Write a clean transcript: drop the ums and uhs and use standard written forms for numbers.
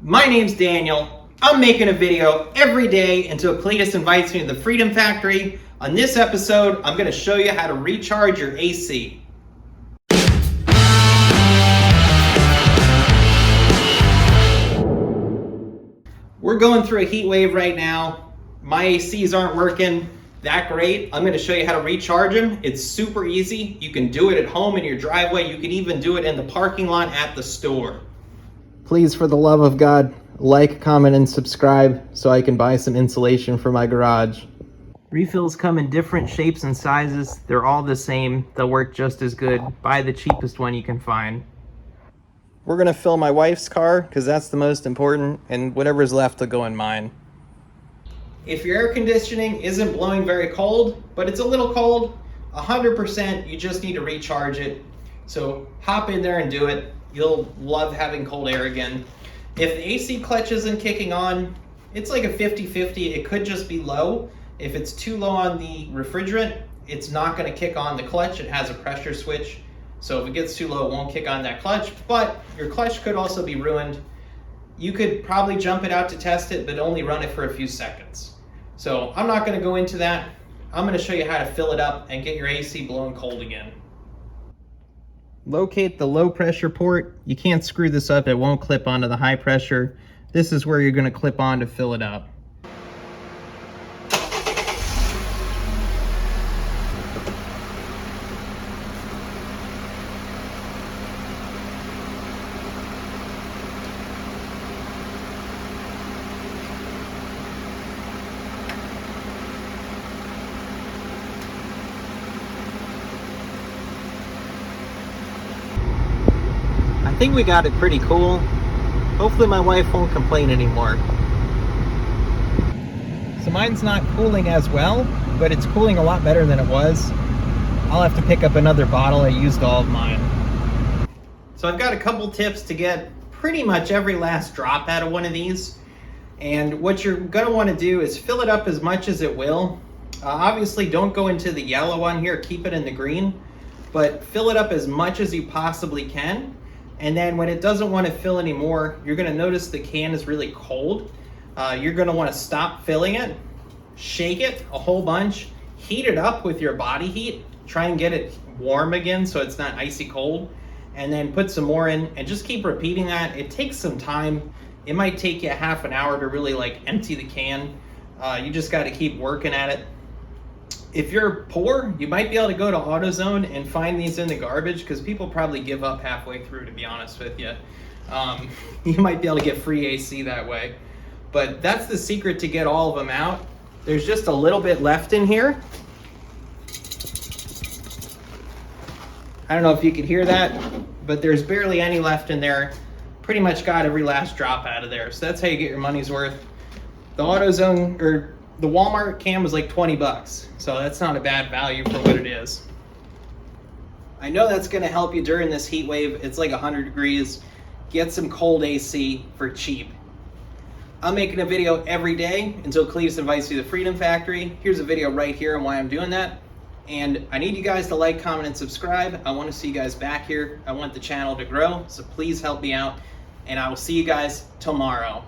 My name's Daniel. I'm making a video every day until Cleetus invites me to the Freedom Factory. On this episode, I'm going to show you how to recharge your AC. We're going through a heat wave right now. My ACs aren't working that great. I'm going to show you how to recharge them. It's super easy. You can do it at home in your driveway. You can even do it in the parking lot at the store. Please, for the love of God, like, comment, and subscribe so I can buy some insulation for my garage. Refills come in different shapes and sizes. They're all the same. They'll work just as good. Buy the cheapest one you can find. We're gonna fill my wife's car because that's the most important, and whatever's left will go in mine. If your air conditioning isn't blowing very cold, but it's a little cold, 100% you just need to recharge it. So hop in there and do it. You'll love having cold air again. If the AC clutch isn't kicking on, it's like a 50-50. It could just be low. If it's too low on the refrigerant, it's not gonna kick on the clutch. It has a pressure switch. So if it gets too low, it won't kick on that clutch, but your clutch could also be ruined. You could probably jump it out to test it, but only run it for a few seconds. So I'm not gonna go into that. I'm gonna show you how to fill it up and get your AC blowing cold again. Locate the low pressure port. You can't screw this up, it won't clip onto the high pressure. This is where you're gonna clip on to fill it up. I think we got it pretty cool. Hopefully my wife won't complain anymore. So mine's not cooling as well, but it's cooling a lot better than it was. I'll have to pick up another bottle. I used all of mine. So I've got a couple tips to get pretty much every last drop out of one of these. And what you're gonna wanna do is fill it up as much as it will. Obviously don't go into the yellow on here, keep it in the green, but fill it up as much as you possibly can. And then when it doesn't want to fill anymore, you're going to notice the can is really cold. You're going to want to stop filling it, shake it a whole bunch, heat it up with your body heat, try and get it warm again so it's not icy cold, and then put some more in and just keep repeating that. It takes some time. It might take you a half an hour to really empty the can. You just got to keep working at it. If you're poor, you might be able to go to AutoZone and find these in the garbage because people probably give up halfway through, to be honest with you. You might be able to get free AC that way. But that's the secret to get all of them out. There's just a little bit left in here. I don't know if you could hear that, but there's barely any left in there. Pretty much got every last drop out of there. So that's how you get your money's worth. The AutoZone, or the Walmart can was like 20 bucks. So that's not a bad value for what it is. I know that's gonna help you during this heat wave. It's like 100 degrees. Get some cold AC for cheap. I'm making a video every day until Cleetus invites you to the Freedom Factory. Here's a video right here on why I'm doing that. And I need you guys to like, comment, and subscribe. I wanna see you guys back here. I want the channel to grow, so please help me out. And I will see you guys tomorrow.